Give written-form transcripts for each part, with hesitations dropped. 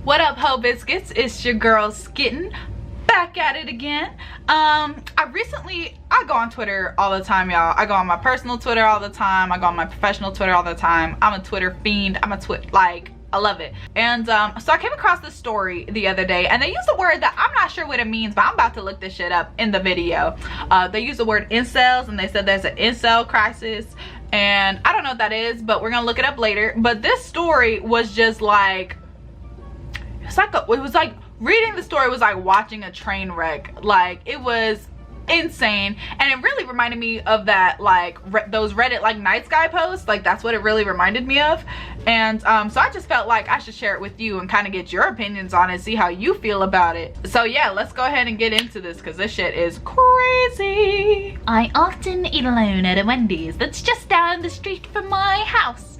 What up, Ho-biscuits? It's your girl Skitten, back at it again. I go on Twitter all the time, y'all. I go on my personal Twitter all the time. I go on my professional Twitter all the time. I'm a Twitter fiend. I love it. And so I came across this story the other day, and they used a word that I'm not sure what it means, but I'm about to look this shit up in the video. They used the word incels, and they said there's an incel crisis, and I don't know what that is, but we're gonna look it up later. But this story was just like, it was like reading the story was like watching a train wreck. Like, it was insane, and it really reminded me of that, like those Reddit like night sky posts. Like, that's what it really reminded me of. And so I just felt like I should share it with you and kind of get your opinions on it, see how you feel about it. So yeah, let's go ahead and get into this, because this shit is crazy. I often eat alone at a Wendy's that's just down the street from my house.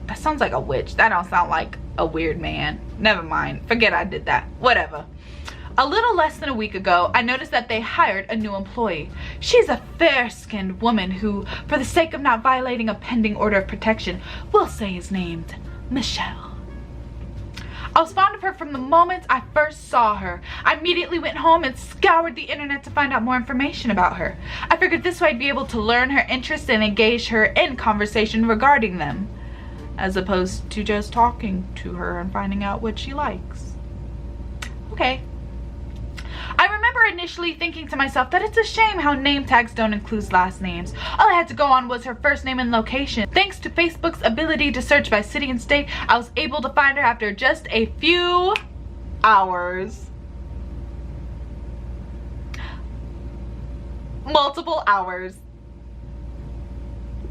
That sounds like a witch. That don't sound like a weird man. Never mind, forget I did that. Whatever. A little less than a week ago, I noticed that they hired a new employee. She's a fair-skinned woman who, for the sake of not violating a pending order of protection, we'll say is named Michelle. I was fond of her from the moment I first saw her. I immediately went home and scoured the internet to find out more information about her. I figured this way I'd be able to learn her interests and engage her in conversation regarding them, as opposed to just talking to her and finding out what she likes. Okay. I remember initially thinking to myself that it's a shame how name tags don't include last names. All I had to go on was her first name and location. Thanks to Facebook's ability to search by city and state, I was able to find her after just a few hours. Multiple hours.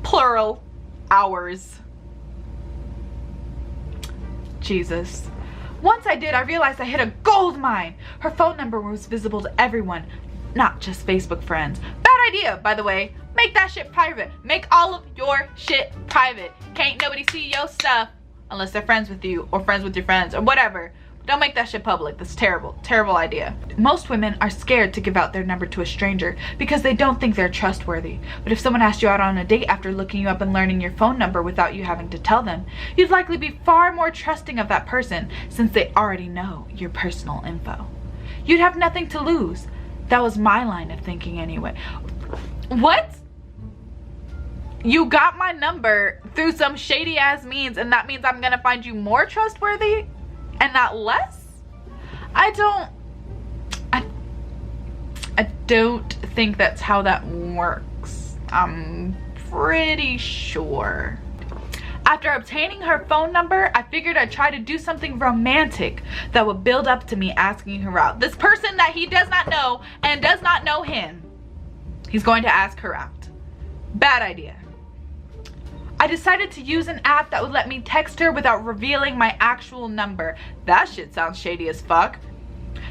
Plural hours. Jesus. Once I did, I realized I hit a gold mine. Her phone number was visible to everyone, not just Facebook friends. Bad idea, by the way. Make that shit private. Make all of your shit private. Can't nobody see your stuff unless they're friends with you or friends with your friends or whatever. Don't make that shit public. That's terrible. Terrible idea. Most women are scared to give out their number to a stranger because they don't think they're trustworthy. But if someone asked you out on a date after looking you up and learning your phone number without you having to tell them, you'd likely be far more trusting of that person since they already know your personal info. You'd have nothing to lose. That was my line of thinking anyway. What? You got my number through some shady ass means, and that means I'm gonna find you more trustworthy? And not less? I don't think that's how that works. I'm pretty sure. After obtaining her phone number, I figured I'd try to do something romantic that would build up to me asking her out. This person that he does not know and does not know him, he's going to ask her out. Bad idea. I decided to use an app that would let me text her without revealing my actual number. That shit sounds shady as fuck.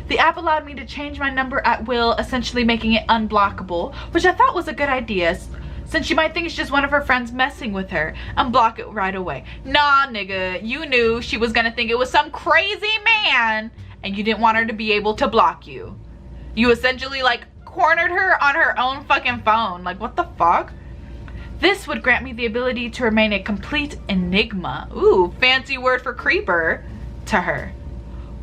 The app allowed me to change my number at will, essentially making it unblockable, which I thought was a good idea, since she might think it's just one of her friends messing with her and block it right away. Nah, nigga, you knew she was gonna think it was some crazy man and you didn't want her to be able to block you. You essentially like cornered her on her own fucking phone. Like, what the fuck? This would grant me the ability to remain a complete enigma. Ooh, fancy word for creeper to her.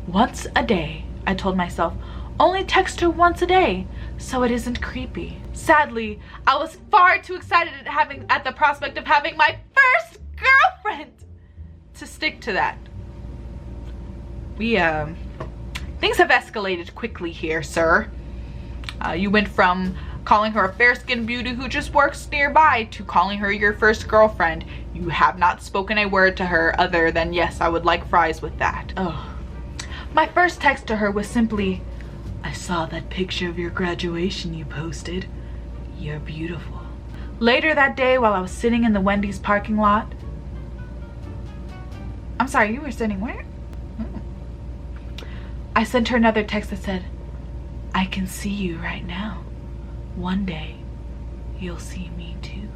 Once a day, I told myself. Only text her once a day, so it isn't creepy. Sadly, I was far too excited at the prospect of having my first girlfriend to stick to that. Things have escalated quickly here, sir. You went from calling her a fair-skinned beauty who just works nearby to calling her your first girlfriend. You have not spoken a word to her other than, yes, I would like fries with that. Ugh. My first text to her was simply, I saw that picture of your graduation you posted. You're beautiful. Later that day, while I was sitting in the Wendy's parking lot. I'm sorry, you were sitting where? I sent her another text that said, I can see you right now. One day, you'll see me too.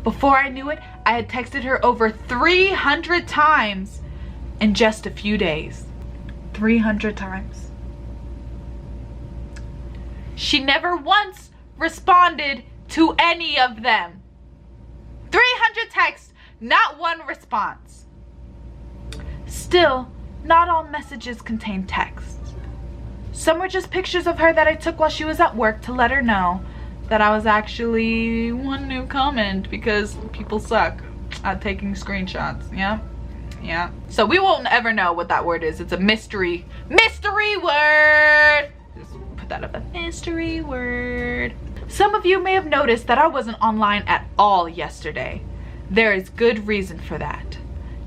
Before I knew it, I had texted her over 300 times in just a few days. 300 times. She never once responded to any of them. 300 texts, not one response. Still, not all messages contain texts. Some were just pictures of her that I took while she was at work to let her know that I was actually one new comment, because people suck at taking screenshots. Yeah. So we won't ever know what that word is. It's a mystery word. Just put that up, a mystery word. Some of you may have noticed that I wasn't online at all yesterday. There is good reason for that.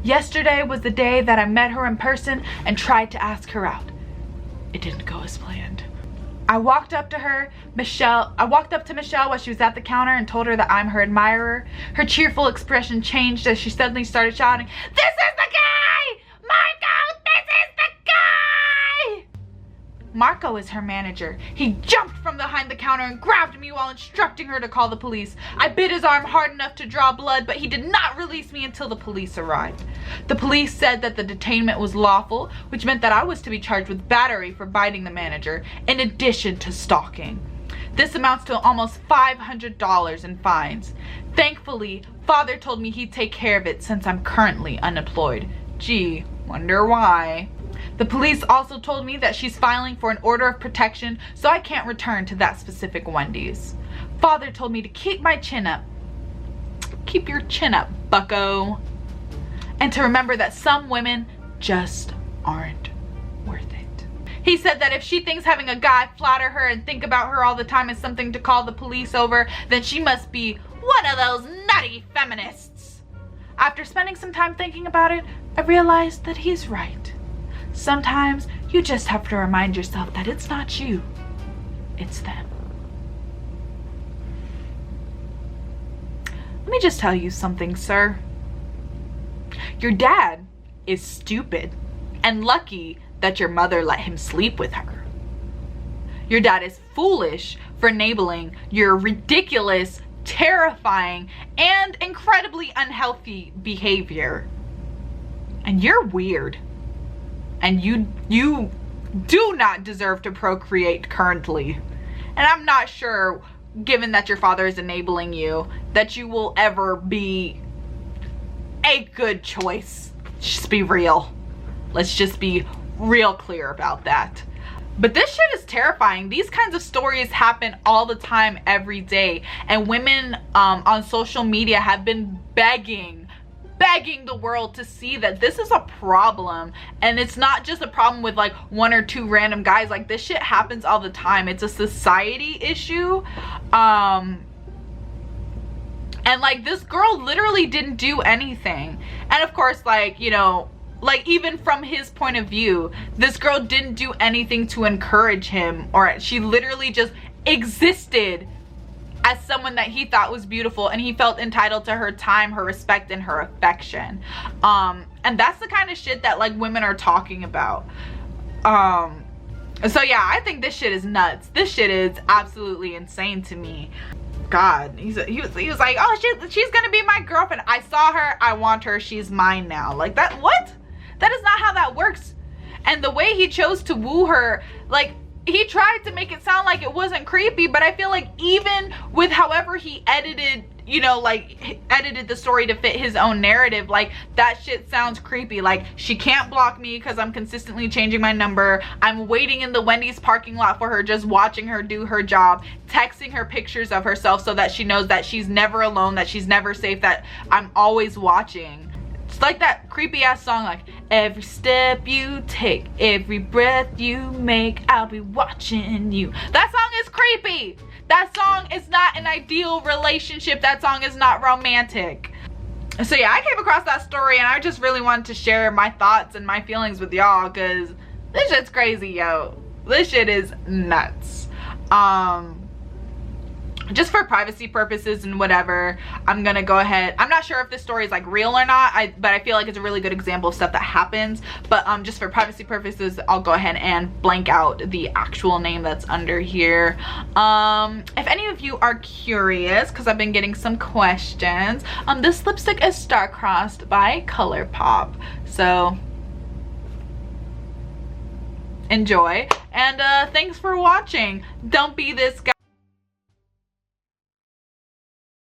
Yesterday was the day that I met her in person and tried to ask her out. It didn't go as planned. I walked up to Michelle while she was at the counter and told her that I'm her admirer. Her cheerful expression changed as she suddenly started shouting, "This is the guy! Marco, this is the guy!" Marco is her manager. He jumped from behind the counter and grabbed me while instructing her to call the police. I bit his arm hard enough to draw blood, but he did not release me until the police arrived. The police said that the detainment was lawful, which meant that I was to be charged with battery for biting the manager, in addition to stalking. This amounts to almost $500 in fines. Thankfully, Father told me he'd take care of it since I'm currently unemployed. Gee, wonder why. The police also told me that she's filing for an order of protection, so I can't return to that specific Wendy's. Father told me to keep my chin up. Keep your chin up, bucko. And to remember that some women just aren't worth it. He said that if she thinks having a guy flatter her and think about her all the time is something to call the police over, then she must be one of those nutty feminists. After spending some time thinking about it, I realized that he's right. Sometimes you just have to remind yourself that it's not you, it's them. Let me just tell you something, sir. Your dad is stupid and lucky that your mother let him sleep with her. Your dad is foolish for enabling your ridiculous, terrifying, and incredibly unhealthy behavior. And you're weird. And you do not deserve to procreate currently. And I'm not sure, given that your father is enabling you, that you will ever be a good choice. Just be real. Let's just be real clear about that. But this shit is terrifying. These kinds of stories happen all the time, every day. And women on social media have been begging the world to see that this is a problem. And it's not just a problem with like one or two random guys. Like, this shit happens all the time. It's a society issue. And like, this girl literally didn't do anything. And of course, like, you know, like, even from his point of view, this girl didn't do anything to encourage him, or she literally just existed as someone that he thought was beautiful, and he felt entitled to her time, her respect, and her affection. And that's the kind of shit that like women are talking about. So yeah, I think this shit is nuts. This shit is absolutely insane to me. God, he was like, oh, she's gonna be my girlfriend. I saw her, I want her, she's mine now. Like, that, what? That is not how that works. And the way he chose to woo her, like, he tried to make it sound like it wasn't creepy, but I feel like even with however he edited, you know, like, edited the story to fit his own narrative, like, that shit sounds creepy. Like, she can't block me because I'm consistently changing my number. I'm waiting in the Wendy's parking lot for her, just watching her do her job, texting her pictures of herself so that she knows that she's never alone, that she's never safe, that I'm always watching. It's like that creepy ass song, like, every step you take, every breath you make, I'll be watching you. That song is creepy. That song is not an ideal relationship. That song is not romantic. So yeah, I came across that story and I just really wanted to share my thoughts and my feelings with y'all, because this shit's crazy, yo. This shit is nuts. Just for privacy purposes and whatever, I'm gonna go ahead. I'm not sure if this story is like real or not, but I feel like it's a really good example of stuff that happens. But just for privacy purposes, I'll go ahead and blank out the actual name that's under here. If any of you are curious, because I've been getting some questions, this lipstick is star-crossed by ColourPop. So enjoy, and thanks for watching. Don't be this guy.